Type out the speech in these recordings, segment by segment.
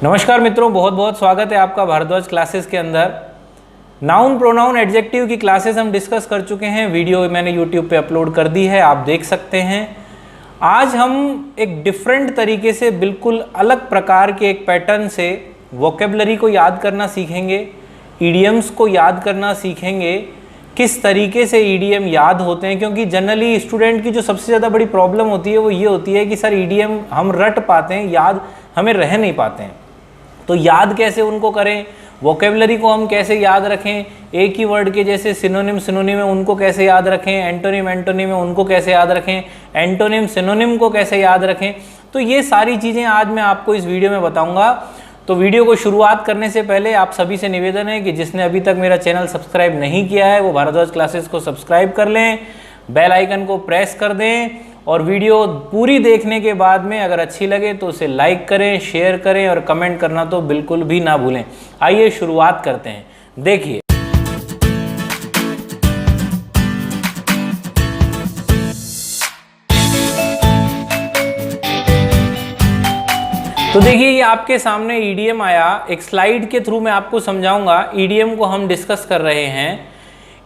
नमस्कार मित्रों, बहुत बहुत स्वागत है आपका भारद्वाज क्लासेस के अंदर। नाउन प्रोनाउन एडजेक्टिव की क्लासेस हम डिस्कस कर चुके हैं। वीडियो मैंने यूट्यूब पे अपलोड कर दी है, आप देख सकते हैं। आज हम एक डिफरेंट तरीके से, बिल्कुल अलग प्रकार के एक पैटर्न से वोकेबलरी को याद करना सीखेंगे, ईडियम्स को याद करना सीखेंगे, किस तरीके से ईडीएम याद होते हैं। क्योंकि जनरली स्टूडेंट की जो सबसे ज़्यादा बड़ी प्रॉब्लम होती है वो ये होती है कि सर ईडीएम हम रट पाते हैं, याद हमें रह नहीं पाते हैं। तो याद कैसे उनको करें, वोकेबलरी को हम कैसे याद रखें, एक ही वर्ड के जैसे सिनोनिम है उनको कैसे याद रखें, एंटोनिम है उनको कैसे याद रखें, एंटोनिम सिनोनिम को कैसे याद रखें। तो ये सारी चीज़ें आज मैं आपको इस वीडियो में बताऊंगा। तो वीडियो को शुरुआत करने से पहले आप सभी से निवेदन है कि जिसने अभी तक मेरा चैनल सब्सक्राइब नहीं किया है वो भारद्वाज क्लासेस को सब्सक्राइब कर लें, बेल आइकन को प्रेस कर दें और वीडियो पूरी देखने के बाद में अगर अच्छी लगे तो उसे लाइक करें, शेयर करें और कमेंट करना तो बिल्कुल भी ना भूलें। आइए शुरुआत करते हैं। देखिए, तो देखिए ये आपके सामने ईडीएम आया। एक स्लाइड के थ्रू मैं आपको समझाऊंगा। ईडीएम को हम डिस्कस कर रहे हैं।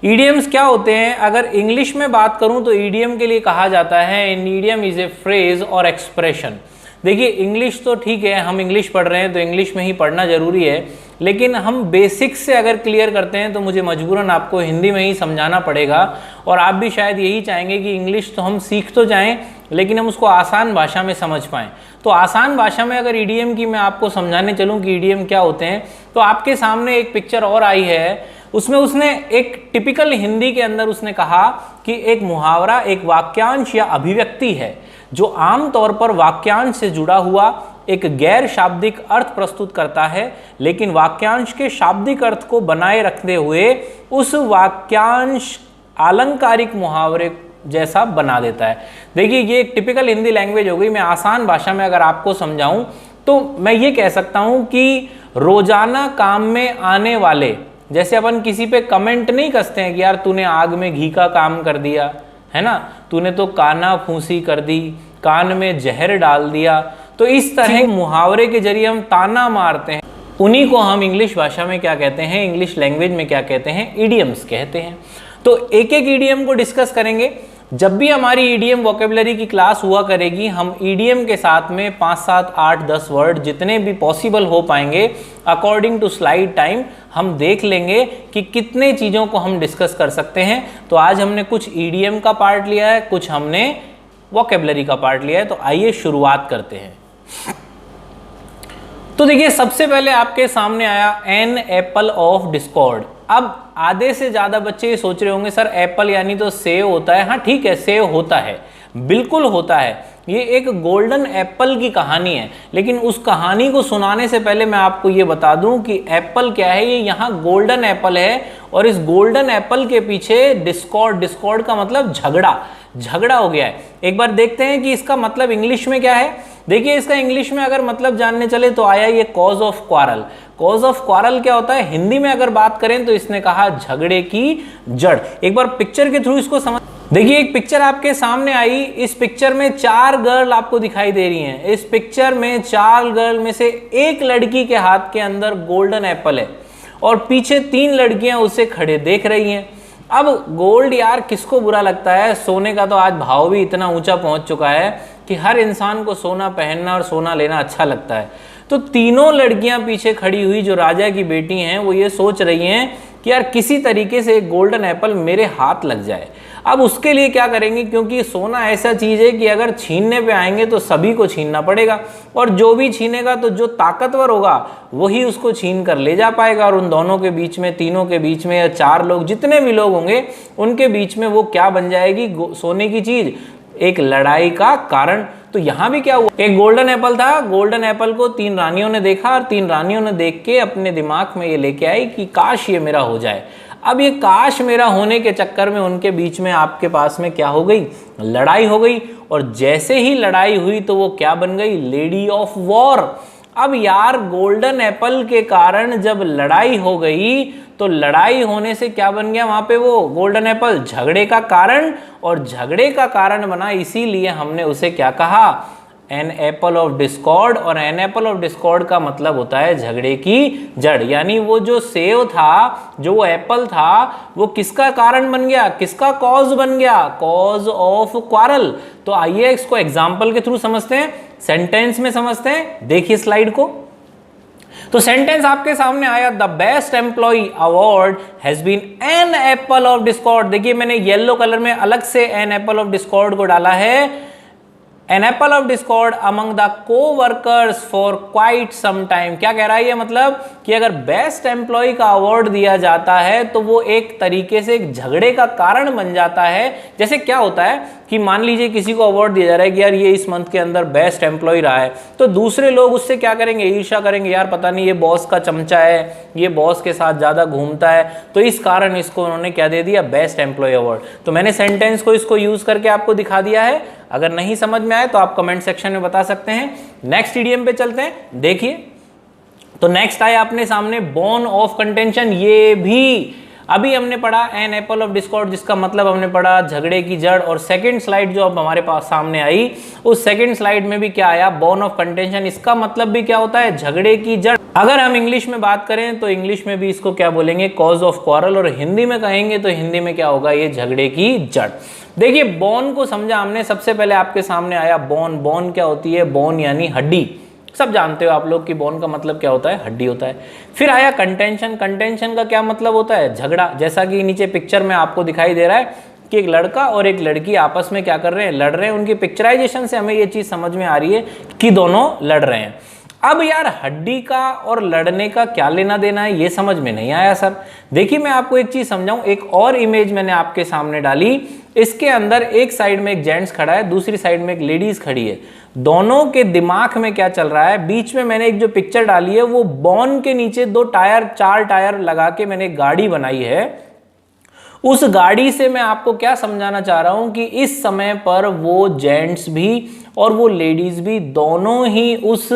ईडीएम्स क्या होते हैं? अगर इंग्लिश में बात करूं तो ईडीएम के लिए कहा जाता है an idiom is a phrase और एक्सप्रेशन। देखिए इंग्लिश तो ठीक है, हम इंग्लिश पढ़ रहे हैं तो इंग्लिश में ही पढ़ना जरूरी है, लेकिन हम बेसिक्स से अगर क्लियर करते हैं तो मुझे मजबूरन आपको हिंदी में ही समझाना पड़ेगा। और आप भी शायद यही चाहेंगे कि इंग्लिश तो हम सीख तो जाएं लेकिन हम उसको आसान भाषा में समझ पाएं। तो आसान भाषा में अगर ईडीएम की मैं आपको समझाने चलूं कि ईडीएम क्या होते हैं, तो आपके सामने एक पिक्चर और आई है। उसमें उसने एक टिपिकल हिंदी के अंदर उसने कहा कि एक मुहावरा एक वाक्यांश या अभिव्यक्ति है जो आमतौर पर वाक्यांश से जुड़ा हुआ एक गैर शाब्दिक अर्थ प्रस्तुत करता है, लेकिन वाक्यांश के शाब्दिक अर्थ को बनाए रखते हुए उस वाक्यांश आलंकारिक मुहावरे जैसा बना देता है। देखिए ये एक टिपिकल हिंदी लैंग्वेज हो गई। मैं आसान भाषा में अगर आपको समझाऊं तो मैं ये कह सकता हूं कि रोजाना काम में आने वाले, जैसे अपन किसी पे कमेंट नहीं कसते हैं कि यार तूने आग में घी का काम कर दिया है ना, तूने तो काना फूंसी कर दी, कान में जहर डाल दिया। तो इस तरह मुहावरे के जरिए हम ताना मारते हैं। उन्हीं को हम इंग्लिश भाषा में क्या कहते हैं, इंग्लिश लैंग्वेज में क्या कहते हैं, ईडीएम्स कहते हैं। तो एक एक ईडीएम को डिस्कस करेंगे। जब भी हमारी ईडीएम वोकेबलरी की क्लास हुआ करेगी, हम ईडीएम के साथ में 5, 7, 8, 10 वर्ड जितने भी पॉसिबल हो पाएंगे अकॉर्डिंग टू स्लाइड टाइम हम देख लेंगे कि कितने चीज़ों को हम डिस्कस कर सकते हैं। तो आज हमने कुछ ईडीएम का पार्ट लिया है, कुछ हमने वोकेबलरी का पार्ट लिया है। तो आइए शुरुआत करते हैं। तो देखिए सबसे पहले आपके सामने आया एन एप्पल ऑफ डिस्कॉर्ड। अब आधे से ज्यादा बच्चे ये सोच रहे होंगे सर एप्पल यानी तो सेव होता है। हाँ ठीक है, सेव होता है, बिल्कुल होता है। ये एक गोल्डन एप्पल की कहानी है, लेकिन उस कहानी को सुनाने से पहले मैं आपको ये बता दूं कि एप्पल क्या है। ये यहाँ गोल्डन एप्पल है और इस गोल्डन एप्पल के पीछे डिस्कॉर्ड का मतलब झगड़ा हो गया है। एक बार देखते हैं कि इसका मतलब इंग्लिश में क्या है। देखिए इसका इंग्लिश में अगर मतलब जानने चले तो आया ये cause of quarrel. Cause of quarrel क्या होता है? हिंदी में अगर बात करें तो इसने कहा झगड़े की जड़। एक बार पिक्चर के थ्रू इसको समझ। देखिए एक पिक्चर आपके सामने आई। इस पिक्चर में 4 गर्ल आपको दिखाई दे रही हैं। इस पिक्चर में 4 गर्ल में से एक लड़की के हाथ के अंदर गोल्डन एप्पल है और पीछे 3 लड़कियां उसे खड़े देख रही हैं। अब गोल्ड यार किसको बुरा लगता है? सोने का तो आज भाव भी इतना ऊंचा पहुंच चुका है कि हर इंसान को सोना पहनना और सोना लेना अच्छा लगता है। तो तीनों लड़कियां पीछे खड़ी हुई जो राजा की बेटी हैं वो ये सोच रही हैं कि यार किसी तरीके से एक गोल्डन एप्पल मेरे हाथ लग जाए। अब उसके लिए क्या करेंगे, क्योंकि सोना ऐसा चीज है कि अगर छीनने पे आएंगे तो सभी को छीनना पड़ेगा और जो भी छीनेगा तो जो ताकतवर होगा वही उसको छीन कर ले जा पाएगा। और उन दोनों के बीच में, तीनों के बीच में या 4 लोग जितने भी लोग होंगे उनके बीच में वो क्या बन जाएगी, सोने की चीज, एक लड़ाई का कारण। तो यहां भी क्या हुआ, एक गोल्डन एप्पल था। गोल्डन एप्पल को 3 रानियों ने देखा और 3 रानियों ने देख के अपने दिमाग में ये लेके आई कि काश ये मेरा हो जाए। अब ये काश मेरा होने के चक्कर में उनके बीच में आपके पास में क्या हो गई, लड़ाई हो गई। और जैसे ही लड़ाई हुई तो वो क्या बन गई, लेडी ऑफ वॉर। अब यार गोल्डन एप्पल के कारण जब लड़ाई हो गई तो लड़ाई होने से क्या बन गया वहां पे, वो गोल्डन एप्पल झगड़े का कारण। और झगड़े का कारण बना, इसीलिए हमने उसे क्या कहा, एन एपल ऑफ डिस्कॉर्ड, और एन एपल ऑफ डिस्कॉर्ड का मतलब होता है झगड़े की जड़। यानी वो जो सेव था, जो वो एप्पल था, वो किसका कारण बन गया, किसका कॉज बन गया, कॉज ऑफ क्वारल। तो आइए इसको एग्जाम्पल के थ्रू समझते हैं, सेंटेंस में समझते हैं। देखिए स्लाइड को। तो सेंटेंस आपके सामने आया, the best employ award has been an apple of discord. देखिए मैंने येलो कलर में अलग से एन एप्पल ऑफ डिस्कॉर्ड को डाला है, an apple of discord among the coworkers for quite some time. क्या कह रहा है ये, मतलब कि अगर बेस्ट एम्प्लॉय का अवार्ड दिया जाता है तो वो एक तरीके से एक झगड़े का कारण बन जाता है। जैसे क्या होता है कि मान लीजिए किसी को अवार्ड दिया जा रहा है कि यार ये इस मंथ के अंदर बेस्ट एम्प्लॉय रहा है, तो दूसरे लोग उससे क्या करेंगे, ईर्ष्या करेंगे, यार पता नहीं ये बॉस का चमचा है, ये बॉस के साथ ज्यादा घूमता है, तो इस कारण इसको उन्होंने क्या दे दिया, बेस्ट एम्प्लॉय अवार्ड। तो मैंने सेंटेंस को इसको यूज करके आपको दिखा दिया है। अगर नहीं समझ में आए तो आप कमेंट सेक्शन में बता सकते हैं। नेक्स्ट इडियम पे चलते हैं। देखिए तो नेक्स्ट आया अपने सामने बोन ऑफ कंटेंशन। ये भी अभी हमने पढ़ा एन एप्पल ऑफ डिस्कॉर्ड, जिसका मतलब हमने पढ़ा झगड़े की जड़। और सेकंड स्लाइड जो अब हमारे पास सामने आई, उस सेकंड स्लाइड में भी क्या आया, बोन ऑफ कंटेंशन। इसका मतलब भी क्या होता है, झगड़े की जड़। अगर हम इंग्लिश में बात करें तो इंग्लिश में भी इसको क्या बोलेंगे, कॉज ऑफ क्वारल, और हिंदी में कहेंगे तो हिंदी में क्या होगा, ये झगड़े की जड़। देखिए बोन को समझा हमने, सबसे पहले आपके सामने आया बोन। बोन क्या होती है, बोन यानी हड्डी, सब जानते हो आप लोग कि बोन का मतलब क्या होता है, हड्डी होता है। फिर आया कंटेंशन। कंटेंशन का क्या मतलब होता है, झगड़ा। जैसा कि नीचे पिक्चर में आपको दिखाई दे रहा है कि एक लड़का और एक लड़की आपस में क्या कर रहे हैं, लड़ रहे हैं। उनकी पिक्चराइजेशन से हमें ये चीज समझ में आ रही है कि दोनों लड़ रहे हैं। अब यार हड्डी का और लड़ने का क्या लेना देना है, ये समझ में नहीं आया सर। देखिए मैं आपको एक चीज समझाऊं, एक और इमेज मैंने आपके सामने डाली। इसके अंदर एक साइड में एक जेंट्स खड़ा है, दूसरी साइड में एक लेडीज खड़ी है। दोनों के दिमाग में क्या चल रहा है, बीच में मैंने एक जो पिक्चर डाली है वो बोन के नीचे दो टायर, चार टायर लगा के मैंने एक गाड़ी बनाई है। उस गाड़ी से मैं आपको क्या समझाना चाह रहा हूं कि इस समय पर वो जेंट्स भी और वो लेडीज भी दोनों ही उस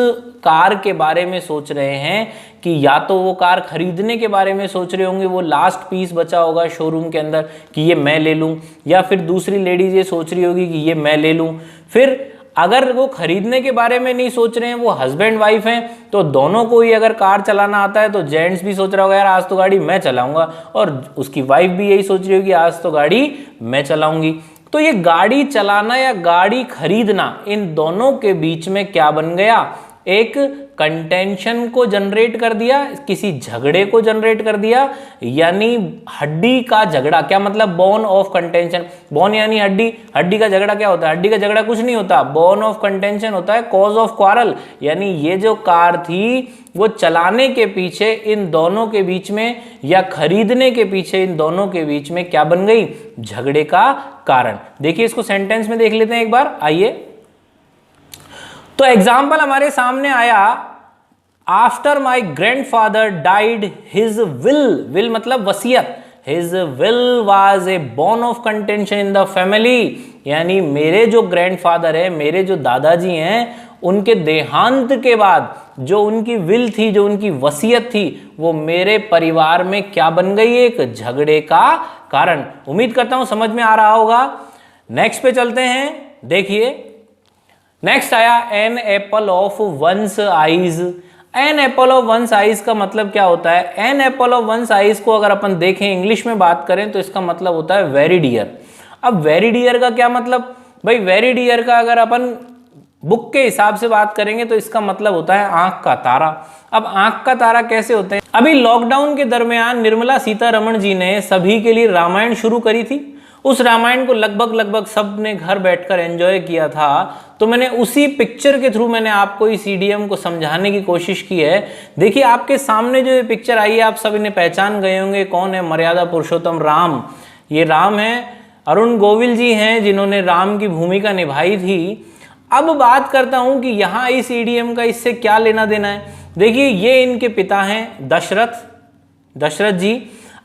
कार के बारे में सोच रहे हैं कि या तो वो कार खरीदने के बारे में सोच रहे होंगे, वो लास्ट पीस बचा होगा शोरूम के अंदर कि ये मैं ले लूं, या फिर दूसरी लेडीज ये सोच रही होगी कि ये मैं ले लूं। फिर अगर वो खरीदने के बारे में नहीं सोच रहे हैं, वो हस्बैंड वाइफ हैं, तो दोनों को ही अगर कार चलाना आता है तो जेंट्स भी सोच रहा होगा यार आज तो गाड़ी मैं चलाऊंगा, और उसकी वाइफ भी यही सोच रही होगी आज तो गाड़ी मैं चलाऊंगी। तो ये गाड़ी चलाना या गाड़ी खरीदना, इन दोनों के बीच में क्या बन गया, एक कंटेंशन को जनरेट कर दिया, किसी झगड़े को जनरेट कर दिया, यानी हड्डी का झगड़ा। क्या मतलब, बोन ऑफ कंटेंशन। बोन यानी हड्डी, हड्डी का झगड़ा क्या होता है, हड्डी का झगड़ा कुछ नहीं होता, बोन ऑफ कंटेंशन होता है कॉज ऑफ क्वारल। यानी ये जो कार थी वो चलाने के पीछे इन दोनों के बीच में, या खरीदने के पीछे इन दोनों के बीच में क्या बन गई, झगड़े का कारण। देखिए इसको सेंटेंस में देख लेते हैं एक बार, आइए। तो एग्जाम्पल हमारे सामने आया, after my grandfather died his will, will मतलब वसीयत, his will was a bone of contention in the family. यानी मेरे जो ग्रैंडफादर है, मेरे जो दादाजी हैं, उनके देहांत के बाद जो उनकी विल थी, जो उनकी वसीयत थी, वो मेरे परिवार में क्या बन गई, एक झगड़े का कारण। उम्मीद करता हूं समझ में आ रहा होगा। नेक्स्ट पे चलते हैं। देखिए नेक्स्ट आया an apple of one's eyes. An apple of one's eyes का मतलब क्या होता है, an apple of one's eyes को अगर अपन देखें इंग्लिश में बात करें तो इसका मतलब होता है वेरी डियर। अब वेरी डियर का क्या मतलब, भाई वेरी डियर का अगर अपन बुक के हिसाब से बात करेंगे तो इसका मतलब होता है आंख का तारा। अब आंख का तारा कैसे होते हैं, अभी लॉकडाउन के दरमियान निर्मला सीतारमण जी ने सभी के लिए रामायण शुरू करी थी। उस रामायण को लगभग सब ने घर बैठकर एंजॉय किया था। तो मैंने उसी पिक्चर के थ्रू मैंने आपको इस ईडीएम को समझाने की कोशिश की है। देखिए आपके सामने जो ये पिक्चर आई है, आप सब इन्हें पहचान गए होंगे, कौन है, मर्यादा पुरुषोत्तम राम। ये राम है, अरुण गोविल जी हैं जिन्होंने राम की भूमिका निभाई थी। अब बात करता हूं कि यहाँ इस ईडीएम का इससे क्या लेना देना है। देखिए ये इनके पिता हैं दशरथ जी।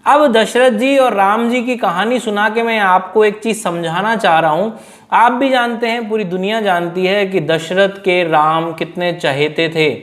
अब दशरथ जी और राम जी की कहानी सुना के मैं आपको एक चीज समझाना चाह रहा हूं। आप भी जानते हैं, पूरी दुनिया जानती है कि दशरथ के राम कितने चहेते थे,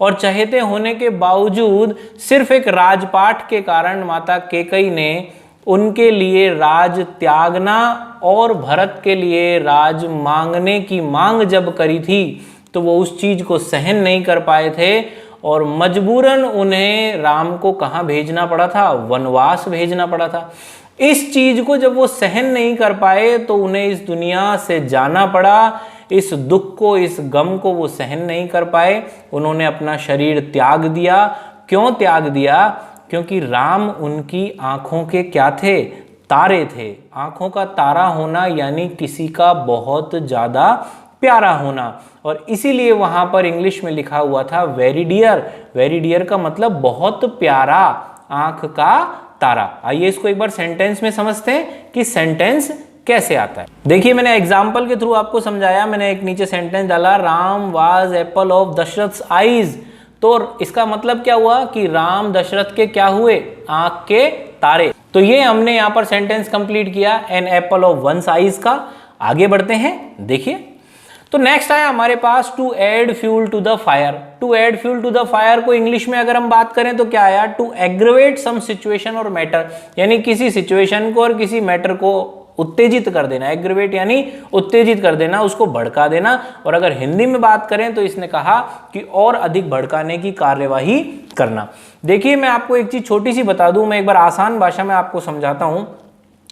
और चहेते होने के बावजूद सिर्फ एक राजपाट के कारण माता कैकेयी ने उनके लिए राज त्यागना और भरत के लिए राज मांगने की मांग जब करी थी, तो वो उस चीज को सहन नहीं कर पाए थे और मजबूरन उन्हें राम को कहाँ भेजना पड़ा था, वनवास भेजना पड़ा था। इस चीज को जब वो सहन नहीं कर पाए तो उन्हें इस दुनिया से जाना पड़ा। इस दुख को, इस गम को वो सहन नहीं कर पाए, उन्होंने अपना शरीर त्याग दिया। क्यों त्याग दिया? क्योंकि राम उनकी आंखों के क्या थे? तारे थे। आंखों का तारा होना यानी किसी का बहुत ज्यादा प्यारा होना, और इसीलिए वहां पर इंग्लिश में लिखा हुआ था वेरी डियर। वेरी डियर का मतलब बहुत प्यारा, आंख का तारा। आइए इसको एक बार सेंटेंस में समझते हैं कि सेंटेंस कैसे आता है। देखिए मैंने एग्जाम्पल के थ्रू आपको समझाया। मैंने एक नीचे सेंटेंस डाला, Ram was apple of Dasharath's eyes. तो इसका मतलब क्या हुआ कि राम दशरथ के क्या हुए? आंख के तारे। तो ये हमने यहां पर सेंटेंस कंप्लीट किया, an apple of one's eyes का। आगे बढ़ते हैं, देखिए तो नेक्स्ट आया हमारे पास to add fuel to the fire. To add fuel to the fire को इंग्लिश में अगर हम बात करें तो क्या आया? टू एग्रेवेट सम सिचुएशन और मैटर, यानी किसी सिचुएशन को और किसी मैटर को उत्तेजित कर देना। एग्रेवेट यानी उत्तेजित कर देना, उसको भड़का देना। और अगर हिंदी में बात करें तो इसने कहा कि और अधिक भड़काने की कार्यवाही करना। देखिए मैं आपको एक चीज छोटी सी बता दूं, मैं एक बार आसान भाषा में आपको समझाता हूं।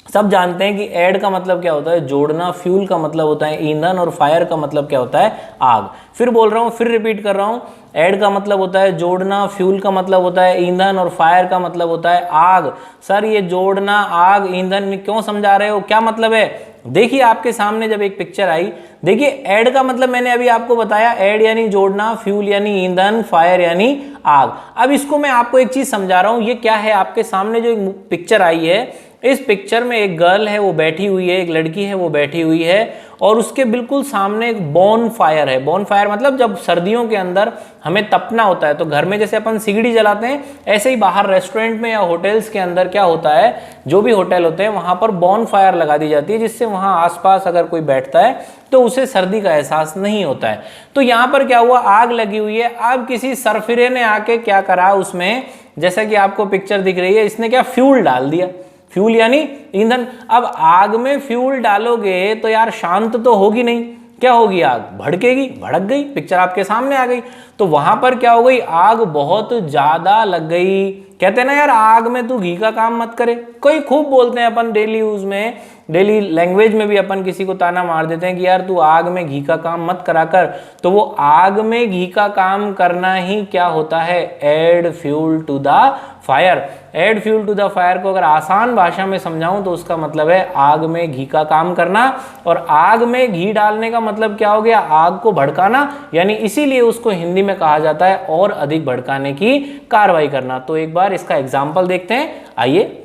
सब जानते हैं कि ऐड का मतलब क्या होता है? जोड़ना। फ्यूल का मतलब होता है ईंधन, और फायर का मतलब क्या होता है? आग। फिर बोल रहा हूं, फिर रिपीट कर रहा हूं, ऐड का मतलब होता है जोड़ना, फ्यूल का मतलब होता है ईंधन, और फायर का मतलब होता है आग। सर ये जोड़ना, आग, ईंधन में क्यों समझा रहे हो, क्या मतलब है? देखिए आपके सामने जब एक पिक्चर आई, देखिए ऐड का मतलब मैंने अभी आपको बताया, ऐड यानी जोड़ना, फ्यूल यानी ईंधन, फायर यानी आग। अब इसको मैं आपको एक चीज समझा रहा हूं। ये क्या है? आपके सामने जो एक पिक्चर आई है, इस पिक्चर में एक गर्ल है वो बैठी हुई है, एक लड़की है वो बैठी हुई है, और उसके बिल्कुल सामने एक बॉन फायर है। बॉन फायर मतलब जब सर्दियों के अंदर हमें तपना होता है तो घर में जैसे अपन सिगड़ी जलाते हैं, ऐसे ही बाहर रेस्टोरेंट में या होटल्स के अंदर क्या होता है, जो भी होटल होते हैं वहां पर बॉन फायर लगा दी जाती है, जिससे वहां आसपास अगर कोई बैठता है तो उसे सर्दी का एहसास नहीं होता है। तो यहाँ पर क्या हुआ? आग लगी हुई है। अब किसी सरफिरे ने आके क्या करा उसमें, जैसा कि आपको पिक्चर दिख रही है, इसने क्या फ्यूल डाल दिया। फ्यूल यानी ईंधन। अब आग में फ्यूल डालोगे तो यार शांत तो होगी नहीं, क्या होगी? आग भड़केगी, भड़क गई, पिक्चर आपके सामने आ गई। तो वहां पर क्या हो गई? आग बहुत ज्यादा लग गई। कहते हैं ना यार, आग में तू घी का काम मत करे। कोई खूब बोलते हैं अपन डेली यूज में, डेली लैंग्वेज में भी अपन किसी को ताना मार देते हैं कि यार तू आग में घी का काम मत करा कर। तो वो आग में घी का काम करना ही क्या होता है? Add fuel to the fire. Add fuel to the fire को अगर आसान भाषा में समझाऊं तो उसका मतलब है आग में घी का काम करना। और आग में घी डालने का मतलब क्या हो गया? आग को भड़काना, यानी इसीलिए उसको हिंदी में कहा जाता है और अधिक भड़काने की कार्रवाई करना। तो एक बार इसका एग्जाम्पल देखते हैं, आइए।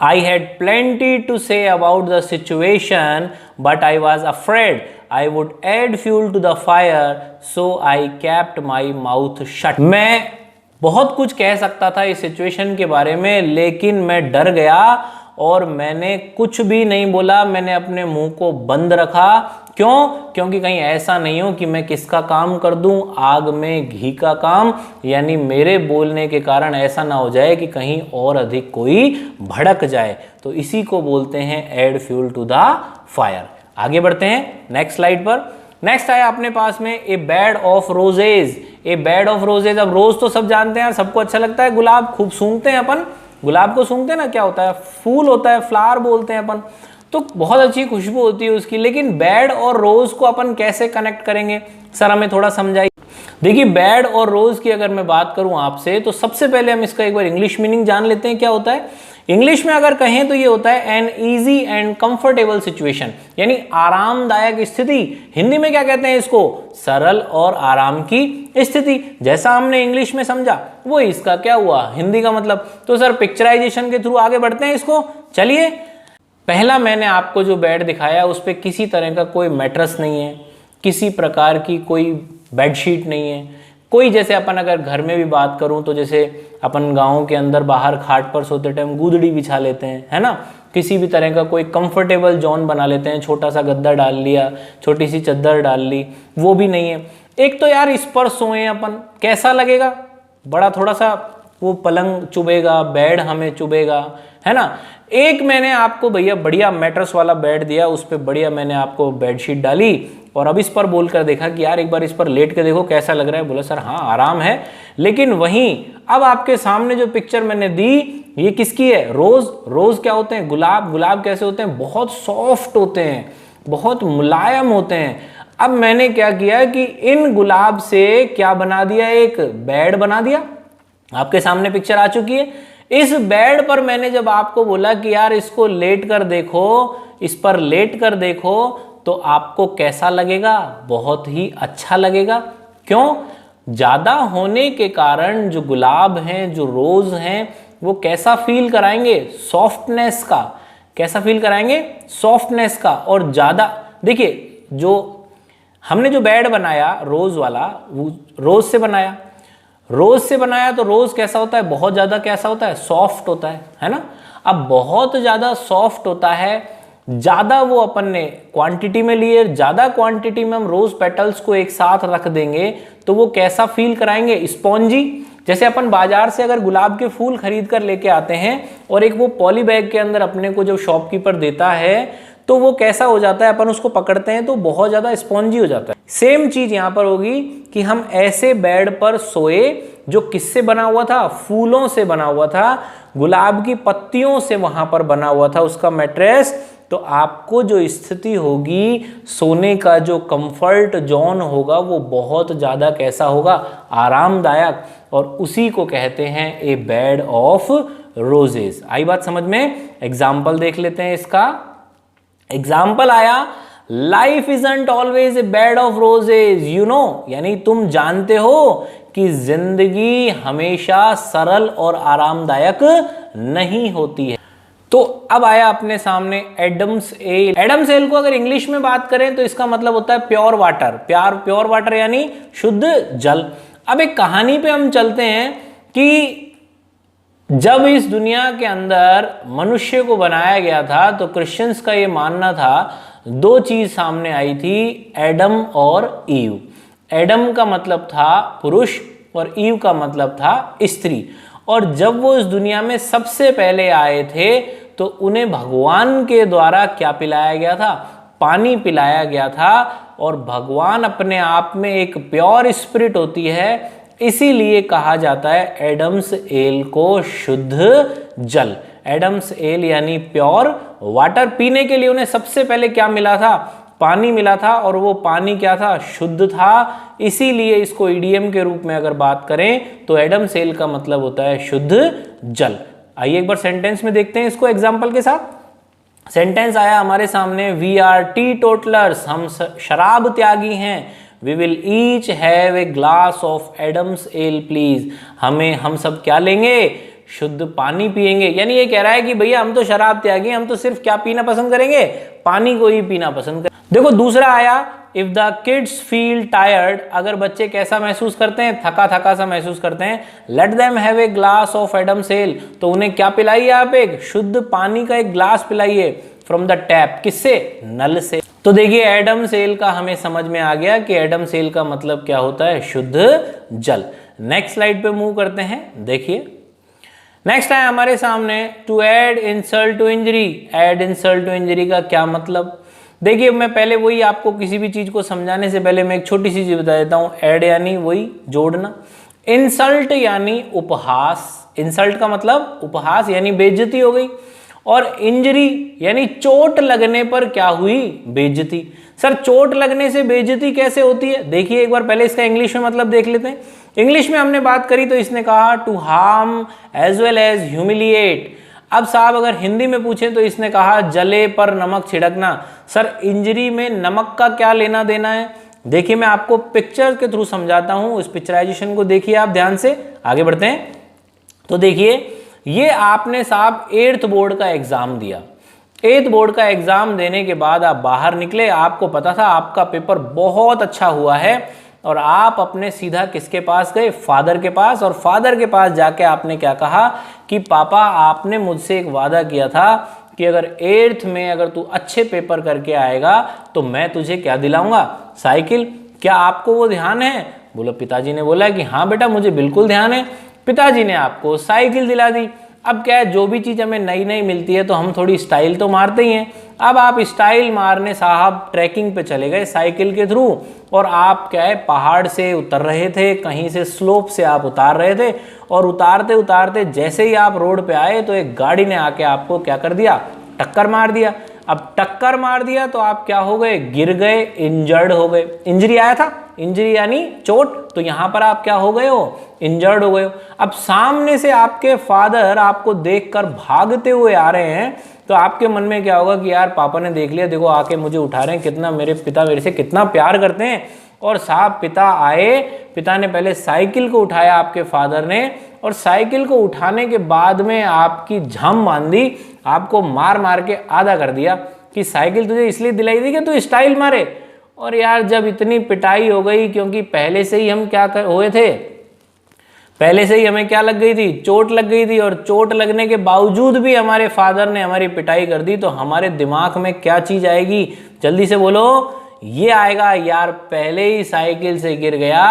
I had plenty to say about the situation, but I was afraid I would add fuel to the fire, so I kept my mouth shut. मैं बहुत कुछ कह सकता था इस सिचुएशन के बारे में, लेकिन मैं डर गया और मैंने कुछ भी नहीं बोला। मैंने अपने मुंह को बंद रखा। क्यों? क्योंकि कहीं ऐसा नहीं हो कि मैं किसका काम कर दूं? आग में घी का काम। यानी मेरे बोलने के कारण ऐसा ना हो जाए कि कहीं और अधिक कोई भड़क जाए। तो इसी को बोलते हैं add fuel to the fire. आगे बढ़ते हैं नेक्स्ट स्लाइड पर। नेक्स्ट आया अपने पास में a bed of roses. A bed of roses. अब रोज तो सब जानते हैं, सबको अच्छा लगता है, गुलाब खूब सूंघते हैं अपन। गुलाब को सूंघते हैं ना, क्या होता है? फूल होता है, फ्लावर बोलते हैं अपन। तो बहुत अच्छी खुशबू होती है उसकी। लेकिन बेड और रोज को अपन कैसे कनेक्ट करेंगे? सर हमें थोड़ा समझाइए। देखिए बेड और रोज की अगर मैं बात करूं आपसे, तो सबसे पहले हम इसका एक बार इंग्लिश मीनिंग जान लेते हैं क्या होता है। इंग्लिश में अगर कहें तो ये होता है an easy and comfortable situation, यानी आरामदायक स्थिति। हिंदी में क्या कहते हैं इसको? सरल और आराम की स्थिति। जैसा हमने इंग्लिश में समझा वो इसका क्या हुआ हिंदी का मतलब। तो सर पिक्चराइजेशन के थ्रू आगे बढ़ते हैं इसको। चलिए, पहला मैंने आपको जो बेड दिखाया उस पर किसी तरह का कोई मैट्रेस नहीं है, किसी प्रकार की कोई बेडशीट नहीं है, कोई जैसे अपन अगर घर में भी बात करूं तो जैसे अपन गाँव के अंदर बाहर खाट पर सोते टाइम गुदड़ी बिछा लेते हैं, है ना। किसी भी तरह का कोई कंफर्टेबल जोन बना लेते हैं, छोटा सा गद्दा डाल लिया, छोटी सी चद्दर डाल ली, वो भी नहीं है। एक तो यार इस पर सोए अपन, कैसा लगेगा? बड़ा थोड़ा सा वो पलंग चुभेगा, बेड हमें चुभेगा, है ना। एक मैंने आपको भैया बढ़िया मैट्रेस वाला बेड दिया, उस पर बढ़िया मैंने आपको बेडशीट डाली, और अब इस पर बोलकर देखा कि यार एक बार इस पर लेट के देखो कैसा लग रहा है। बोला सर हाँ आराम है। लेकिन वहीं अब आपके सामने जो पिक्चर मैंने दी ये किसकी है? रोज। रोज क्या होते हैं? गुलाब। गुलाब कैसे होते हैं? बहुत सॉफ्ट होते हैं, बहुत मुलायम होते हैं। अब मैंने क्या किया कि इन गुलाब से क्या बना दिया? एक बेड बना दिया। आपके सामने पिक्चर आ चुकी है। इस बेड पर मैंने जब आपको बोला कि यार इसको लेट कर देखो, इस पर लेट कर देखो, तो आपको कैसा लगेगा? बहुत ही अच्छा लगेगा। क्यों? ज्यादा होने के कारण जो गुलाब हैं, जो रोज हैं, वो कैसा फील कराएंगे? सॉफ्टनेस का। कैसा फील कराएंगे? सॉफ्टनेस का। और ज्यादा देखिए, जो हमने जो बेड बनाया रोज वाला, वो रोज से बनाया। रोज से बनाया तो रोज कैसा होता है? बहुत ज्यादा कैसा होता है? सॉफ्ट होता है ना। अब बहुत ज्यादा सॉफ्ट होता है, ज्यादा वो अपन ने क्वांटिटी में लिए, ज्यादा क्वांटिटी में हम रोज पेटल्स को एक साथ रख देंगे तो वो कैसा फील कराएंगे? स्पॉन्जी। जैसे अपन बाजार से अगर गुलाब के फूल खरीद कर लेके आते हैं और एक वो पॉली बैग के अंदर अपने को जो शॉपकीपर देता है तो वो कैसा हो जाता है? अपन उसको पकड़ते हैं तो बहुत ज्यादा स्पॉन्जी हो जाता है। सेम चीज यहां पर होगी कि हम ऐसे बेड पर सोए जो किससे बना हुआ था? फूलों से बना हुआ था, गुलाब की पत्तियों से वहां पर बना हुआ था उसका मैट्रेस। तो आपको जो स्थिति होगी, सोने का जो कंफर्ट जोन होगा वो बहुत ज्यादा कैसा होगा? आरामदायक। और उसी को कहते हैं ए बेड ऑफ रोजेस। आई बात समझ में? एग्जाम्पल देख लेते हैं इसका। एग्जाम्पल आया, life isn't always a bed of roses, you know, यानी तुम जानते हो कि जिंदगी हमेशा सरल और आरामदायक नहीं होती है। तो अब आया अपने सामने एडम्स एल। एडम्स एल को अगर इंग्लिश में बात करें तो इसका मतलब होता है प्योर वाटर। प्योर वाटर यानी शुद्ध जल। अब एक कहानी पे हम चलते हैं कि जब इस दुनिया के अंदर मनुष्य को बनाया गया था तो क्रिश्चियंस का ये मानना था, दो चीज सामने आई थी, एडम और ईव। एडम का मतलब था पुरुष और ईव का मतलब था स्त्री। और जब वो इस दुनिया में सबसे पहले आए थे तो उन्हें भगवान के द्वारा क्या पिलाया गया था? पानी पिलाया गया था। और भगवान अपने आप में एक प्योर स्पिरिट होती है, इसीलिए कहा जाता है एडम्स एल को शुद्ध जल। एडम्स एल यानी प्योर वाटर। पीने के लिए उन्हें सबसे पहले क्या मिला था? पानी मिला था। और वो पानी क्या था? शुद्ध था। इसीलिए इसको ईडीएम के रूप में अगर बात करें तो एडम्स एल का मतलब होता है शुद्ध जल। आइए एक बार सेंटेंस में देखते हैं इसको एग्जाम्पल के साथ। सेंटेंस आया हमारे सामने, वी आर टी टोटलर्स, हम शराब त्यागी हैं। We will each have a glass of Adam's ale please. हम सब क्या लेंगे? शुद्ध पानी पिएंगे। यानी ये कह रहा है कि भैया हम तो शराब त्यागी, हम तो सिर्फ क्या पीना पसंद करेंगे? पानी को ही पीना पसंद करेंगे। देखो दूसरा आया, if the kids feel tired, अगर बच्चे कैसा महसूस करते हैं? थका थका सा महसूस करते हैं, let them have a glass of Adam's ale, तो उन्हें क्या पिलाइए आप? एक शुद्ध पानी का एक ग्लास पिलाइए फ्रॉम द टैप। किससे? नल से। तो देखिए एडम्स एल का हमें समझ में आ गया कि एडम्स एल का मतलब क्या होता है? शुद्ध जल। नेक्स्ट स्लाइड पे मूव करते हैं। देखिए नेक्स्ट है हमारे सामने, to add insult to injury. Add insult to injury का क्या मतलब? देखिए मैं पहले वही आपको किसी भी चीज को समझाने से पहले मैं एक छोटी सी चीज बता देता हूं। ऐड यानी वही जोड़ना, इंसल्ट यानी उपहास। इंसल्ट का मतलब उपहास यानी बेइज्जती हो गई। और इंजरी यानी चोट लगने पर क्या हुई? बेइज्जती। सर चोट लगने से बेइज्जती कैसे होती है? देखिए एक बार पहले इसका इंग्लिश में मतलब देख लेते हैं। इंग्लिश में हमने बात करी तो इसने कहा to harm as well as humiliate. अब साहब अगर हिंदी में पूछें तो इसने कहा जले पर नमक छिड़कना। सर इंजरी में नमक का क्या लेना देना है? देखिए मैं आपको पिक्चर के थ्रू समझाता हूं। इस पिक्चराइजेशन को देखिए आप ध्यान से, आगे बढ़ते हैं। तो देखिए ये आपने साहब 8th बोर्ड का एग्जाम दिया। 8th बोर्ड का एग्जाम देने के बाद आप बाहर निकले, आपको पता था आपका पेपर बहुत अच्छा हुआ है और आप अपने सीधा किसके पास गए? फादर के पास। और फादर के पास जाके आपने क्या कहा कि पापा आपने मुझसे एक वादा किया था कि अगर 8th में अगर तू अच्छे पेपर करके आएगा तो मैं तुझे क्या दिलाऊंगा? साइकिल। क्या आपको वो ध्यान है? बोलो पिताजी ने बोला कि हाँ बेटा मुझे बिल्कुल ध्यान है। पिताजी ने आपको साइकिल दिला दी। अब क्या है, जो भी चीज़ हमें नई नई मिलती है तो हम थोड़ी स्टाइल तो मारते ही हैं। अब आप स्टाइल मारने साहब ट्रैकिंग पे चले गए साइकिल के थ्रू, और आप क्या है पहाड़ से उतर रहे थे, कहीं से स्लोप से आप उतार रहे थे, और उतारते उतारते जैसे ही आप रोड पे आए तो एक गाड़ी ने आके आपको क्या कर दिया, टक्कर मार दिया। अब टक्कर मार दिया तो आप क्या हो गए, गिर गए, इंजर्ड हो गए। इंजरी आया था, इंजरी यानी चोट, तो यहां पर आप क्या हो गए हो, इंजर्ड हो गए हो। अब सामने से आपके फादर आपको देखकर भागते हुए आ रहे हैं, तो आपके मन में क्या होगा कि यार पापा ने देख लिया, देखो आके मुझे उठा रहे हैं, कितना मेरे पिता मेरे से कितना प्यार करते हैं। और साहब पिता आए, पिता ने पहले साइकिल को उठाया आपके फादर ने, और साइकिल को उठाने के बाद में आपकी झम बांधी, आपको मार मार के आधा कर दिया कि साइकिल तुझे इसलिए दिलाई थी कि तू स्टाइल मारे। और यार जब इतनी पिटाई हो गई, क्योंकि पहले से ही हम क्या हुए थे, पहले से ही हमें क्या लग गई थी, चोट लग गई थी, और चोट लगने के बावजूद भी हमारे फादर ने हमारी पिटाई कर दी, तो हमारे दिमाग में क्या चीज आएगी, जल्दी से बोलो, ये आएगा यार पहले ही साइकिल से गिर गया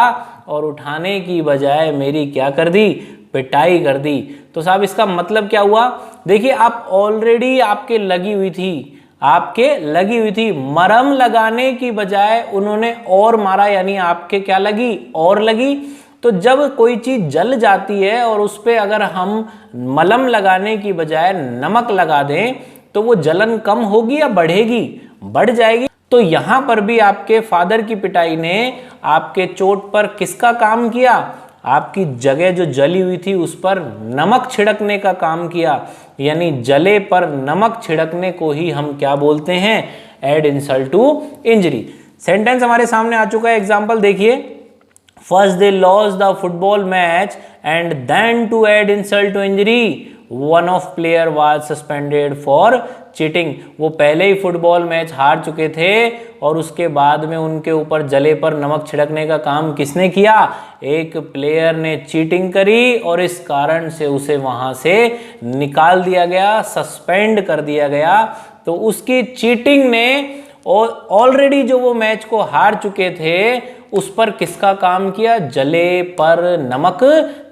और उठाने की बजाय मेरी क्या कर दी, पिटाई कर दी। तो साहब इसका मतलब क्या हुआ, देखिए आप ऑलरेडी आपके लगी हुई थी, आपके लगी हुई थी, मरहम लगाने की बजाय उन्होंने और मारा, यानी आपके क्या लगी, और लगी। तो जब कोई चीज जल जाती है और उस पर अगर हम मलहम लगाने की बजाय नमक लगा दें तो वो जलन कम होगी या बढ़ेगी, बढ़ जाएगी। तो यहां पर भी आपके फादर की पिटाई ने आपके चोट पर किसका काम किया, आपकी जगह जो जली हुई थी उस पर नमक छिड़कने का काम किया। यानी जले पर नमक छिड़कने को ही हम क्या बोलते हैं, add insult to injury. Sentence हमारे सामने आ चुका है, एग्जांपल देखिए, first they lost the football match and then to add insult to injury one of player was suspended for cheating. वो पहले ही फुटबॉल मैच हार चुके थे और उसके बाद में उनके ऊपर जले पर नमक छिड़कने का काम किसने किया, एक प्लेयर ने चीटिंग करी, और इस कारण से उसे वहां से निकाल दिया गया, सस्पेंड कर दिया गया। तो उसकी चीटिंग ने ऑलरेडी जो वो मैच को हार चुके थे उस पर किसका काम किया, जले पर नमक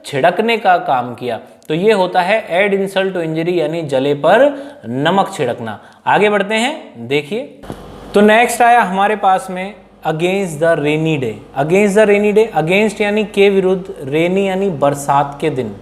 छिड़कने का काम किया। तो ये होता है एड इंसल्ट टू इंजरी, यानी जले पर नमक छिड़कना। आगे बढ़ते हैं, देखिए तो नेक्स्ट आया हमारे पास में against the rainy day. Against the rainy day, against यानी के विरुद्ध, रेनी यानी बरसात के दिन,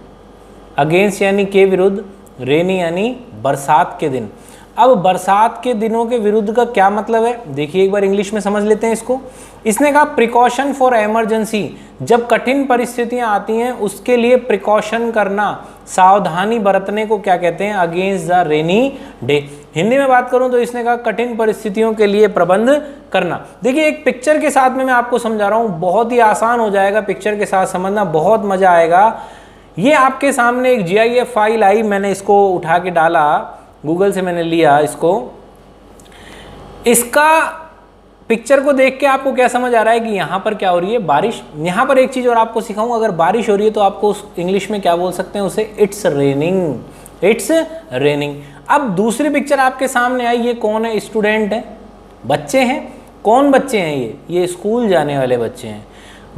अगेंस्ट यानी के विरुद्ध, रेनी यानी बरसात के दिन। अब बरसात के दिनों के विरुद्ध का क्या मतलब है, देखिए एक बार इंग्लिश में समझ लेते हैं इसको। इसने कहा प्रिकॉशन फॉर इमरजेंसी, जब कठिन परिस्थितियां आती हैं उसके लिए प्रिकॉशन करना, सावधानी बरतने को क्या कहते हैं, against the rainy day. Hindi में बात करूं तो इसने कहा कठिन परिस्थितियों के लिए प्रबंध करना। देखिए एक पिक्चर के साथ में मैं आपको समझा रहा हूं, बहुत ही आसान हो जाएगा, पिक्चर के साथ समझना बहुत मजा आएगा। ये आपके सामने एक GIF फाइल आई, मैंने इसको उठा के डाला, गूगल से मैंने लिया इसको। इसका पिक्चर को देख के आपको क्या समझ आ रहा है कि यहाँ पर क्या हो रही है, बारिश। यहाँ पर एक चीज और आपको सिखाऊं, अगर बारिश हो रही है तो आपको इंग्लिश में क्या बोल सकते हैं उसे, इट्स रेनिंग, इट्स रेनिंग। अब दूसरी पिक्चर आपके सामने आई, ये कौन है, स्टूडेंट है, बच्चे हैं। कौन बच्चे हैं ये स्कूल जाने वाले बच्चे हैं।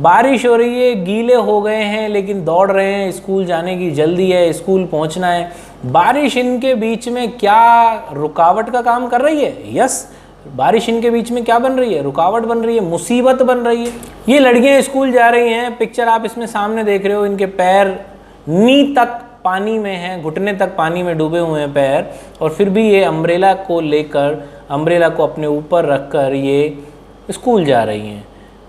बारिश हो रही है, गीले हो गए हैं लेकिन दौड़ रहे हैं, स्कूल जाने की जल्दी है, स्कूल पहुंचना है। बारिश इनके बीच में क्या रुकावट का काम कर रही है, यस, बारिश इनके बीच में क्या बन रही है, रुकावट बन रही है, मुसीबत बन रही है। ये लड़कियां स्कूल जा रही हैं, पिक्चर आप इसमें सामने देख रहे हो, इनके पैर नी तक पानी में हैं, घुटने तक पानी में डूबे हुए हैं पैर, और फिर भी ये अम्ब्रेला को लेकर, अम्ब्रेला को अपने ऊपर रखकर ये स्कूल जा रही हैं।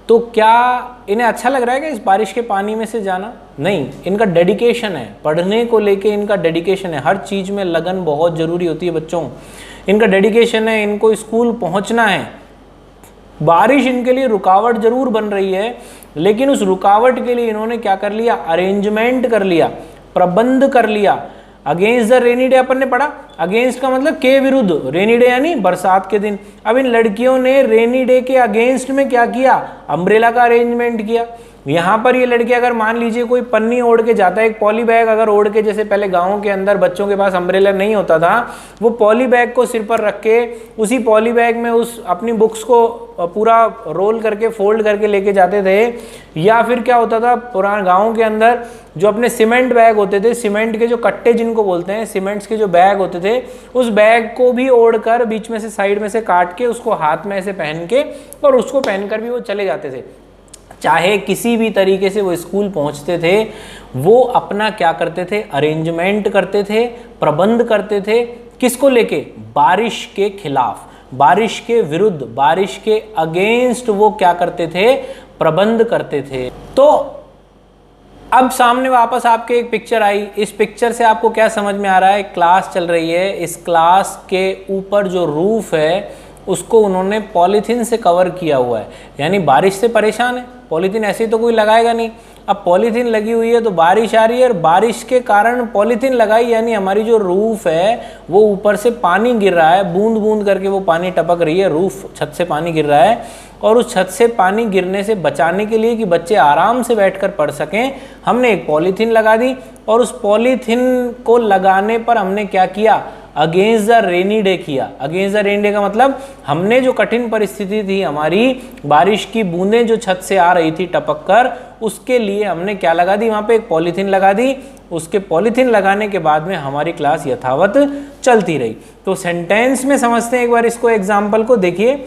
तो क्या इन्हें अच्छा लग रहा है कि इस बारिश के पानी में से जाना, नहीं, इनका डेडिकेशन है, पढ़ने को लेके इनका डेडिकेशन है। हर चीज़ में लगन बहुत ज़रूरी होती है बच्चों, इनका डेडिकेशन है, इनको स्कूल पहुंचना है। बारिश इनके लिए रुकावट जरूर बन रही है, लेकिन उस रुकावट के लिए इन्होंने क्या कर लिया, अरेंजमेंट कर लिया, प्रबंध कर लिया। अगेंस्ट द रेनी डे अपन ने पढ़ा, अगेंस्ट का मतलब के विरुद्ध, रेनी डे यानी बरसात के दिन। अब इन लड़कियों ने रेनी डे के अगेंस्ट में क्या किया, अम्ब्रेला का अरेंजमेंट किया। यहाँ पर ये लड़के अगर मान लीजिए कोई पन्नी ओढ़ के जाता है, एक पॉली बैग अगर ओढ़ के, जैसे पहले गाँव के अंदर बच्चों के पास अम्ब्रेला नहीं होता था, वो पॉली बैग को सिर पर रख के उसी पॉली बैग में उस अपनी बुक्स को पूरा रोल करके फोल्ड करके लेके जाते थे। या फिर क्या होता था पुराने गाँव के अंदर, जो अपने सीमेंट बैग होते थे, सीमेंट के जो कट्टे जिनको बोलते हैं, सीमेंट्स के जो बैग होते थे, उस बैग को भी ओढ़कर बीच में से साइड में से काट के उसको हाथ में ऐसे पहन के और उसको पहनकर भी वो चले जाते थे। चाहे किसी भी तरीके से वो स्कूल पहुंचते थे, वो अपना क्या करते थे, अरेंजमेंट करते थे, प्रबंध करते थे, किसको लेके, बारिश के खिलाफ, बारिश के विरुद्ध, बारिश के अगेंस्ट वो क्या करते थे, प्रबंध करते थे। तो अब सामने वापस आपके एक पिक्चर आई, इस पिक्चर से आपको क्या समझ में आ रहा है, क्लास चल रही है, इस क्लास के ऊपर जो रूफ है उसको उन्होंने पॉलीथीन से कवर किया हुआ है, यानी बारिश से परेशान है, पॉलीथीन ऐसे ही तो कोई लगाएगा नहीं। अब पॉलीथीन लगी हुई है तो बारिश आ रही है, और बारिश के कारण पॉलीथीन लगाई, यानी हमारी जो रूफ है वो ऊपर से पानी गिर रहा है, बूंद बूंद करके वो पानी टपक रही है, रूफ छत से पानी गिर रहा है, और उस छत से पानी गिरने से बचाने के लिए कि बच्चे आराम से बैठकर पढ़ सकें, हमने एक पॉलीथीन लगा दी। और उस पॉलीथीन को लगाने पर हमने क्या किया, अगेंस्ट द रेनी डे किया। अगेंस्ट द रेनी डे का मतलब हमने जो कठिन परिस्थिति थी हमारी, बारिश की बूंदें जो छत से आ रही थी टपक कर, उसके लिए हमने क्या लगा दी, वहां पे एक पॉलीथीन लगा दी। उसके पॉलीथीन लगाने के बाद में हमारी क्लास यथावत चलती रही। तो सेंटेंस में समझते हैं एक बार इसको, एग्जाम्पल को देखिए।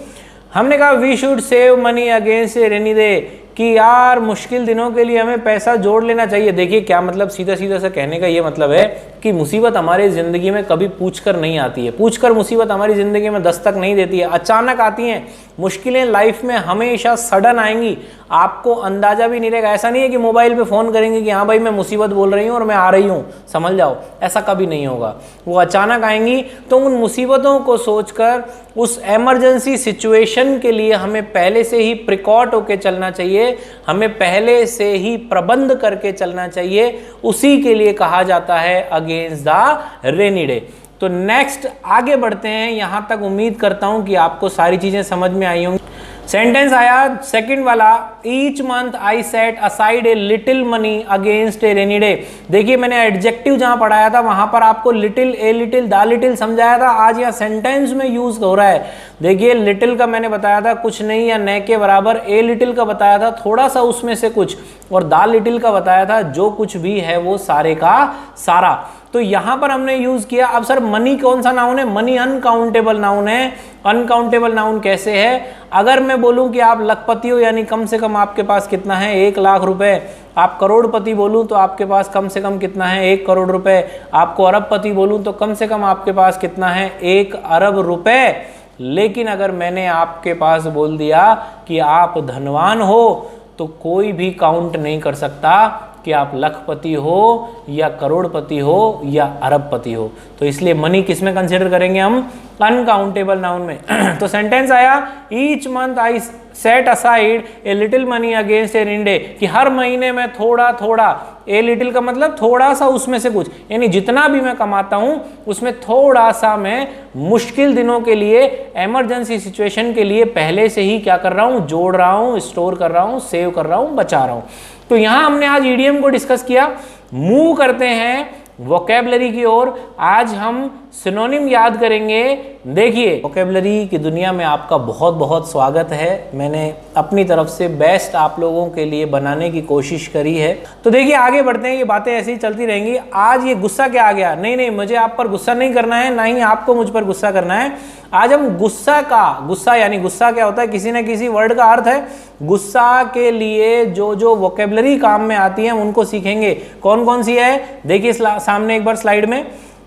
हमने कहा we should save money against rainy day, कि यार मुश्किल दिनों के लिए हमें पैसा जोड़ लेना चाहिए। देखिए क्या मतलब, सीधा सीधा सा कहने का ये मतलब है कि मुसीबत हमारी ज़िंदगी में कभी पूछकर नहीं आती है, पूछकर मुसीबत हमारी ज़िंदगी में दस्तक नहीं देती है, अचानक आती हैं मुश्किलें। लाइफ में हमेशा सडन आएंगी, आपको अंदाजा भी नहीं रहेगा। ऐसा नहीं है कि मोबाइल पे फ़ोन करेंगे कि हाँ भाई मैं मुसीबत बोल रही हूँ और मैं आ रही हूँ, समझ जाओ, ऐसा कभी नहीं होगा। वो अचानक आएंगी। तो उन मुसीबतों को सोचकर, उस एमरजेंसी सिचुएशन के लिए हमें पहले से ही प्रिकॉट होकर चलना चाहिए, हमें पहले से ही प्रबंध करके चलना चाहिए। उसी के लिए कहा जाता है अगेंस्ट द रेनी डे। तो नेक्स्ट आगे बढ़ते हैं। यहां तक उम्मीद करता हूं कि आपको सारी चीजें समझ में आई होंगी। सेंटेंस आया सेकंड वाला, each month I set aside a little money against A rainy day. देखिए मैंने एडजेक्टिव जहां पढ़ाया था वहां पर आपको little, a little, the little समझाया था। आज यहां सेंटेंस में यूज हो रहा है। देखिए लिटिल का मैंने बताया था कुछ नहीं या न के बराबर, ए लिटिल का बताया था थोड़ा सा उसमें से कुछ, और द लिटिल का बताया था जो कुछ भी है वो सारे का सारा। तो यहां पर हमने यूज किया। अब सर मनी कौन सा नाउन है? मनी अनकाउंटेबल नाउन है। अनकाउंटेबल नाउन कैसे है? अगर मैं बोलूं कि आप लखपति हो, यानी कम से कम आपके पास कितना है, 1 लाख रुपए। आप करोड़पति बोलूं तो आपके पास कम से कम कितना है, 1 करोड़ रुपए। आपको अरबपति बोलूं तो कम से कम आपके पास कितना है, 1 अरब रुपए। लेकिन अगर मैंने आपके पास बोल दिया कि आप धनवान हो, तो कोई भी काउंट नहीं कर सकता कि आप लखपति हो या करोड़पति हो या अरबपति हो। तो इसलिए मनी किस में कंसिडर करेंगे हम? अनकाउंटेबल नाउन में। तो सेंटेंस आया, each month I set aside a little money against A rainy day, कि हर महीने में थोड़ा थोड़ा, ए लिटिल का मतलब थोड़ा सा, उसमें से कुछ, यानी जितना भी मैं कमाता हूं उसमें थोड़ा सा मैं मुश्किल दिनों के लिए, इमरजेंसी सिचुएशन के लिए पहले से ही क्या कर रहा हूं, जोड़ रहा हूं, स्टोर कर रहा हूं, सेव कर रहा हूं, बचा रहा हूं। तो यहां हमने आज ईडीएम को डिस्कस किया। मूव करते हैं वोकैबुलरी की ओर। आज हम सिनोनिम याद करेंगे। देखिए वोकैबुलरी की दुनिया में आपका बहुत बहुत स्वागत है। मैंने अपनी तरफ से बेस्ट आप लोगों के लिए बनाने की कोशिश करी है। तो देखिए आगे बढ़ते हैं, ये बातें ऐसे ही चलती रहेंगी। आज ये गुस्सा क्या आ गया? नहीं, मुझे आप पर गुस्सा नहीं करना है, ना ही आपको मुझ पर गुस्सा करना है। आज हम गुस्सा यानी गुस्सा क्या होता है, किसी न किसी वर्ड का अर्थ है। गुस्सा के लिए जो जो वोकैबुलरी काम में आती है उनको सीखेंगे। कौन कौन सी है? देखिए सामने एक बार स्लाइड में।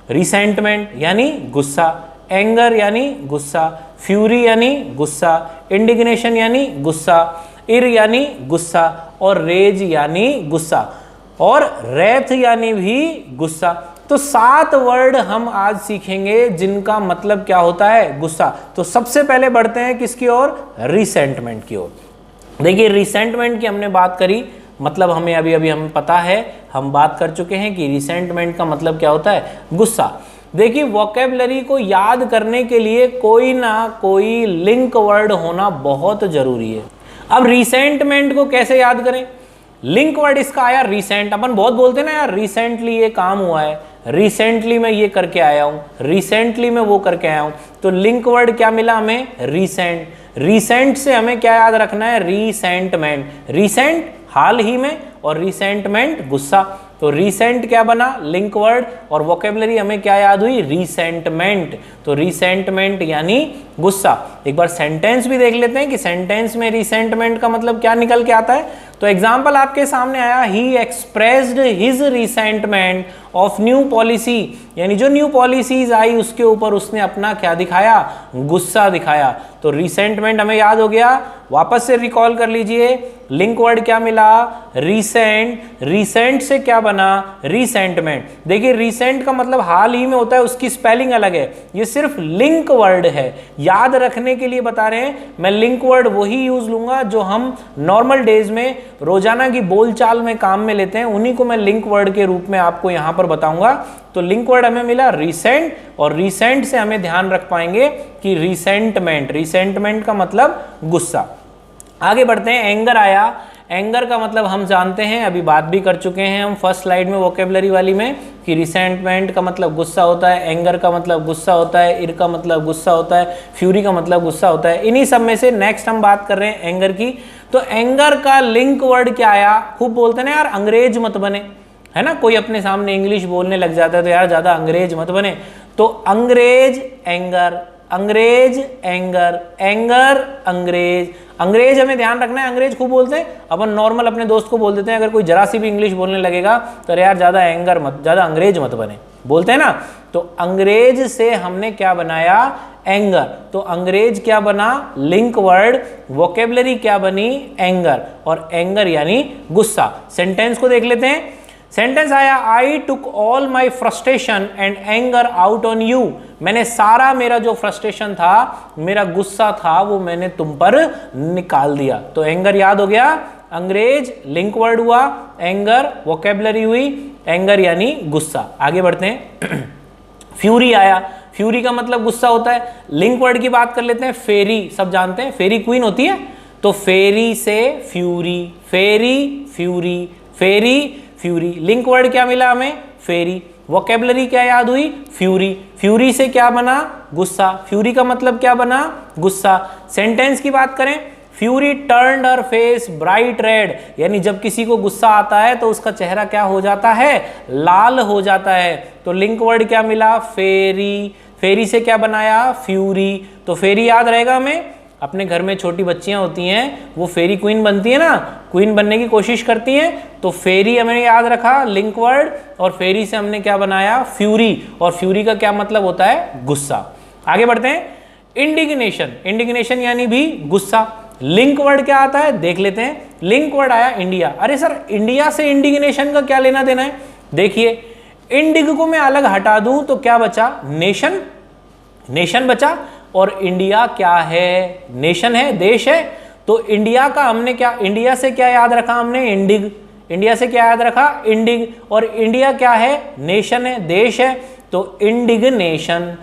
रिसेंटमेंट यानी गुस्सा, एंगर यानी गुस्सा, फ्यूरी यानी गुस्सा, इंडिग्नेशन यानी गुस्सा, इर यानी गुस्सा, और रेज यानी गुस्सा, और रेथ यानी भी गुस्सा। तो 7 वर्ड हम आज सीखेंगे जिनका मतलब क्या होता है, गुस्सा। तो सबसे पहले बढ़ते हैं किसकी ओर? रिसेंटमेंट की ओर। देखिए रिसेंटमेंट की हमने बात करी, मतलब हमें अभी हमें पता है, हम बात कर चुके हैं कि रिसेंटमेंट का मतलब क्या होता है, गुस्सा। देखिए वोकैबुलरी को याद करने के लिए कोई ना कोई लिंक वर्ड होना बहुत जरूरी है। अब रिसेंटमेंट को कैसे याद करें? लिंक वर्ड इसका आया रिसेंट। अपन बहुत बोलते हैं ना यार, रिसेंटली ये काम हुआ है, रिसेंटली मैं ये करके आया हूं, रिसेंटली मैं वो करके आया हूं। तो लिंक वर्ड क्या मिला हमें? रिसेंट। रिसेंट से हमें क्या याद रखना है? रिसेंटमेंट। रिसेंट हाल ही में, और रिसेंटमेंट गुस्सा। तो रिसेंट क्या बना? Link word. और वोकेबलरी हमें क्या याद हुई? रिसेंटमेंट। तो रिसेंटमेंट यानी गुस्सा। एक बार सेंटेंस भी देख लेते हैं कि सेंटेंस में रिसेंटमेंट का मतलब क्या निकल के आता है। तो एग्जाम्पल आपके सामने आया, he expressed his resentment of new policy, यानी जो न्यू पॉलिसीज आई उसके ऊपर उसने अपना क्या दिखाया? गुस्सा दिखाया। तो रिसेंटमेंट हमें याद हो गया। वापस से रिकॉल कर लीजिए, लिंक वर्ड क्या मिला? रिसेंट। रिसेंट से क्या बना? रिसेंटमेंट। देखिए रिसेंट का मतलब हाल ही में होता है, उसकी स्पेलिंग अलग है, ये सिर्फ लिंक वर्ड है। याद रखने के लिए बता रहे हैं, मैं लिंक वर्ड वही यूज लूंगा जो हम नॉर्मल डेज में रोजाना की बोलचाल में काम में लेते हैं, उन्हीं को मैं लिंक वर्ड के रूप में आपको यहां पर बताऊंगा। तो लिंक वर्ड हमें मिला रिसेंट, और रिसेंट से हमें ध्यान रख पाएंगे कि रिसेंटमेंट। रिसेंटमेंट का मतलब गुस्सा। आगे बढ़ते हैं, एंगर आया। एंगर का मतलब हम जानते हैं, अभी बात भी कर चुके हैं हम फर्स्ट स्लाइड में वोकेबलरी वाली में, कि रिसेंटमेंट का मतलब गुस्सा होता है, एंगर का मतलब गुस्सा होता है, इर का मतलब गुस्सा होता है, फ्यूरी का मतलब गुस्सा होता है। इन्हीं सब में से नेक्स्ट हम बात कर रहे हैं एंगर की। तो एंगर का लिंक वर्ड क्या आया? खूब बोलते हैं ना यार, अंग्रेज मत बने, है ना, कोई अपने सामने इंग्लिश बोलने लग जाता है तो यार ज्यादा अंग्रेज मत बने। तो अंग्रेज एंगर, अंग्रेज एंगर, एंगर अंग्रेज। अंग्रेज हमें ध्यान रखना है, अंग्रेज खूब बोलते हैं, अपन नॉर्मल अपने दोस्त को बोल देते हैं, अगर कोई जरा सी भी इंग्लिश बोलने लगेगा तो यार ज्यादा एंगर मत, ज्यादा अंग्रेज मत बने, बोलते हैं ना। तो अंग्रेज से हमने क्या बनाया? एंगर। तो अंग्रेज क्या बना? Link word. वोकेबलरी क्या बनी? एंगर। और एंगर यानी गुस्सा। सेंटेंस को देख लेते हैं। सेंटेंस आया, I took all my frustration and anger out on you. मैंने सारा मेरा जो फ्रस्ट्रेशन था, मेरा गुस्सा था, वो मैंने तुम पर निकाल दिया। तो एंगर याद हो गया, अंग्रेज लिंक वर्ड हुआ, एंगर वोकेबलरी हुई, एंगर यानी गुस्सा। आगे बढ़ते हैं, फ्यूरी आया। फ्यूरी का मतलब गुस्सा होता है। लिंक वर्ड की बात कर लेते हैं, फेरी। सब जानते हैं फेरी क्वीन होती है, तो फेरी से फ्यूरी, फेरी फ्यूरी, फेरी फ्यूरी। लिंक वर्ड क्या मिला हमें? फेरी। वोकेबलरी क्या याद हुई? फ्यूरी। फ्यूरी से क्या बना? गुस्सा। फ्यूरी का मतलब क्या बना? गुस्सा। सेंटेंस की बात करें, फ्यूरी टर्न्ड हर फेस ब्राइट रेड, यानी जब किसी को गुस्सा आता है तो उसका चेहरा क्या हो जाता है? लाल हो जाता है। तो लिंक वर्ड क्या मिला? फेरी। फेरी से क्या बनाया? फ्यूरी। तो फेरी याद रहेगा हमें, अपने घर में छोटी बच्चियां होती हैं, वो फेरी क्वीन बनती है ना, क्वीन बनने की कोशिश करती हैं, तो फेरी हमने याद रखा, लिंक वर्ड, और फेरी से हमने क्या बनाया? फ्यूरी। और फ्यूरी का क्या मतलब होता है? गुस्सा। आगे बढ़ते हैं, इंडिग्नेशन। इंडिग्नेशन यानी भी गुस्सा। लिंक वर्ड क्या आता है देख लेते हैं। लिंक वर्ड आया इंडिया। अरे सर, इंडिया से इंडिग्नेशन का क्या लेना देना है? देखिए, इंडिग को मैं अलग हटा दूं तो क्या बचा? नेशन। नेशन बचा, और इंडिया क्या है? नेशन है, देश है। तो इंडिया का हमने क्या, इंडिया से क्या याद रखा हमने? इंडिग। इंडिया से क्या याद रखा? इंडिग। और इंडिया क्या है? नेशन है, देश है। तो इंडिग्नेशन,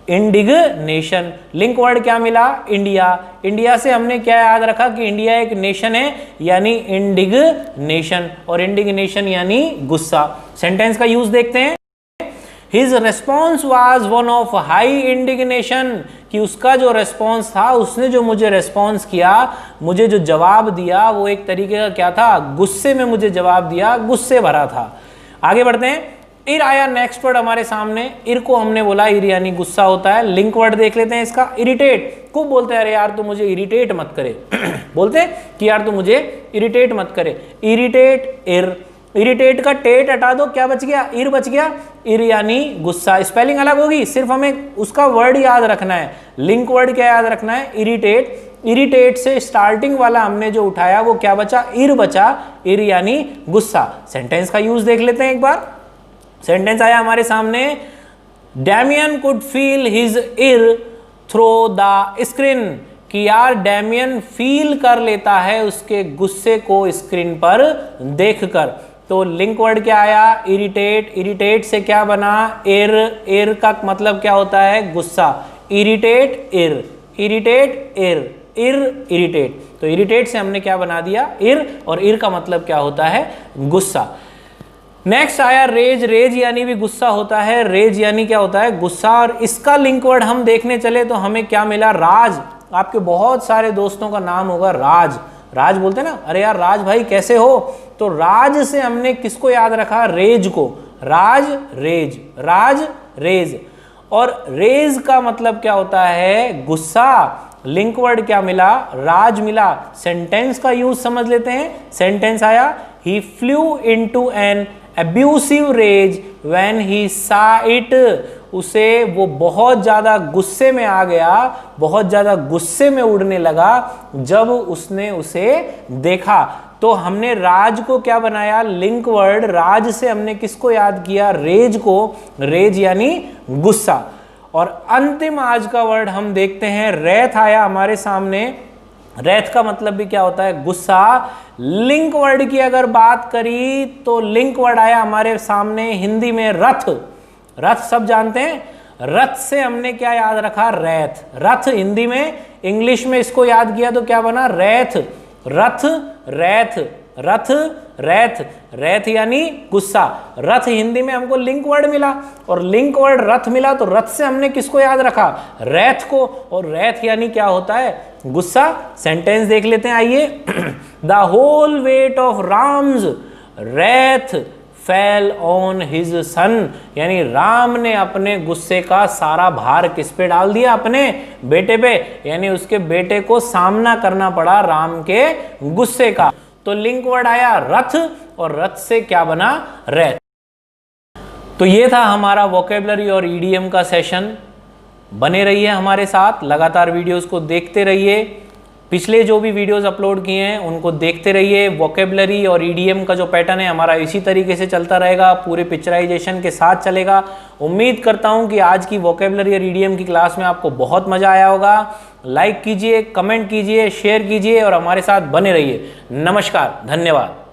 इंडिग्नेशन। लिंक वर्ड क्या मिला? इंडिया। इंडिया से हमने क्या याद रखा कि इंडिया एक नेशन है, यानी इंडिग्नेशन। और इंडिग्नेशन यानी गुस्सा। सेंटेंस का यूज देखते हैं। His response was one of high indignation, कि उसका जो रेस्पॉन्स था, उसने जो मुझे रेस्पॉन्स किया, मुझे जो जवाब दिया, वो एक तरीके का क्या था? गुस्से में मुझे जवाब दिया, गुस्से भरा था। आगे बढ़ते हैं, इर आया नेक्स्ट वर्ड हमारे सामने। इर को हमने बोला, इर यानी गुस्सा होता है। लिंक वर्ड देख लेते हैं इसका, इरिटेट। खूब बोलते हैं, अरे यार तू मुझे इरिटेट मत करे बोलते हैं कि यार तू मुझे इरिटेट मत करे। इरिटेट, इर। इरिटेट का टेट हटा दो, क्या बच गया? इर बच गया। इर यानी गुस्सा। स्पेलिंग अलग होगी, सिर्फ हमें उसका वर्ड याद रखना है। लिंक वर्ड क्या याद रखना है? इरिटेट। इरिटेट से स्टार्टिंग वाला हमने जो उठाया वो क्या बचा? इर बचा। इर यानी गुस्सा। सेंटेंस का यूज देख लेते हैं एक बार। सेंटेंस आया हमारे सामने, Damien could feel his ire through the screen, कि यार डैमियन फील कर लेता है उसके गुस्से को स्क्रीन पर देखकर। तो लिंक वर्ड क्या आया? इरिटेट। इरिटेट से क्या बना? इर। इर का मतलब क्या होता है? गुस्सा। इरिटेट, इर। इरिटेट, इर। इरिटेट। तो इरिटेट से हमने क्या बना दिया, और इर का मतलब क्या होता है, गुस्सा। नेक्स्ट आया रेज। रेज यानी भी गुस्सा होता है, रेज यानी क्या होता है, गुस्सा। और इसका लिंक वर्ड हम देखने चले तो हमें क्या मिला, राज। आपके बहुत सारे दोस्तों का नाम होगा राज। राज बोलते ना, अरे यार राज भाई कैसे हो, तो राज से हमने किसको याद रखा, रेज को। राज रेज, राज रेज। और रेज का मतलब क्या होता है, गुस्सा। लिंक वर्ड क्या मिला, राज मिला। सेंटेंस का यूज समझ लेते हैं। सेंटेंस आया, he flew into an abusive rage when he saw it. उसे वो बहुत ज्यादा गुस्से में आ गया, बहुत ज्यादा गुस्से में उड़ने लगा जब उसने उसे देखा। तो हमने राज को क्या बनाया, लिंक वर्ड। राज से हमने किसको याद किया, रेज को। रेज यानी गुस्सा। और अंतिम आज का वर्ड हम देखते हैं, रैथ आया हमारे सामने। रैथ का मतलब भी क्या होता है, गुस्सा। लिंक वर्ड की अगर बात करी तो लिंक वर्ड आया हमारे सामने हिंदी में रथ। रथ सब जानते हैं, रथ से हमने क्या याद रखा, रैथ। रथ हिंदी में, इंग्लिश में इसको याद किया तो क्या बना, रैथ। रथ रैथ, रथ रैथ। रैथ यानी गुस्सा। रथ हिंदी में हमको लिंक वर्ड मिला, और लिंक वर्ड रथ मिला, तो रथ से हमने किसको याद रखा, रैथ को। और रैथ यानी क्या होता है, गुस्सा। सेंटेंस देख लेते हैं, आइए। The whole weight of Ram's wrath fell on his son. यानी राम ने अपने गुस्से का सारा भार किस पे डाल दिया, अपने बेटे पे। यानी उसके बेटे को सामना करना पड़ा राम के गुस्से का। तो लिंक वर्ड आया रथ, और रथ से क्या बना, रैथ। तो ये था हमारा वोकेबलरी और ईडीएम का सेशन। बने रहिए हमारे साथ, लगातार वीडियोस को देखते रहिए। पिछले जो भी वीडियोस अपलोड किए हैं उनको देखते रहिए। वोकेबलरी और ईडीएम का जो पैटर्न है हमारा इसी तरीके से चलता रहेगा, पूरे पिक्चराइजेशन के साथ चलेगा। उम्मीद करता हूं कि आज की वोकेबलरी और ईडीएम की क्लास में आपको बहुत मजा आया होगा। लाइक कीजिए, कमेंट कीजिए, शेयर कीजिए और हमारे साथ बने रहिए। नमस्कार, धन्यवाद।